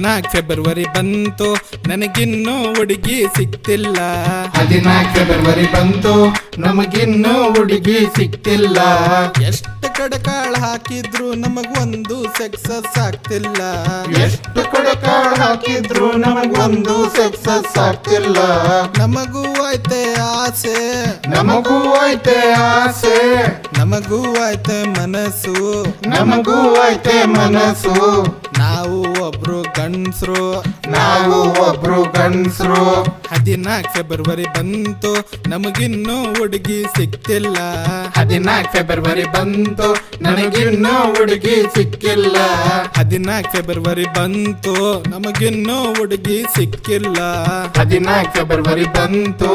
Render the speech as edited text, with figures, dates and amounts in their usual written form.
14 February ಬಂತು ನನಗಿನ್ನೂ ಹುಡುಗಿ ಸಿಕ್ತಿಲ್ಲ. 14 February ಬಂತು ನಮಗಿನ್ನೂ ಹುಡುಗಿ ಸಿಕ್ತಿಲ್ಲ. ಎಷ್ಟು ಕಡಕಾಳ ಹಾಕಿದ್ರು ನಮಗೊಂದು ಸಕ್ಸಸ್ ಆಗ್ತಿಲ್ಲ. ಎಷ್ಟು ಕಡಕಾಳ ಹಾಕಿದ್ರು ನಮಗೊಂದು ಸಕ್ಸಸ್ ಆಗ್ತಿಲ್ಲ. ನಮಗೂ ಐತೆ ಆಸೆ, ನಮಗೂ ಐತೆ ಆಸೆ, ನಮಗೂ ಐತೆ ಮನಸ್ಸು, ನಮಗೂ ಐತೆ ಮನಸ್ಸು. ನಾವು ಒಬ್ರು ಗಂಡ್ಸ್ರು, ನಾವು ಒಬ್ರು ಗಂಡ್ಸ್ರು. 14 ಫೆಬ್ರವರಿ ಬಂತು ನಮಗಿನ್ನೂ ಹುಡುಗಿ ಸಿಕ್ತಿಲ್ಲ. 14 ಫೆಬ್ರವರಿ ಬಂತು ನನಗಿನ್ನೂ ಹುಡುಗಿ ಸಿಕ್ಕಿಲ್ಲ. 14 ಫೆಬ್ರವರಿ ಬಂತು ನಮಗಿನ್ನೂ ಹುಡುಗಿ ಸಿಕ್ಕಿಲ್ಲ. 14 ಫೆಬ್ರವರಿ ಬಂತು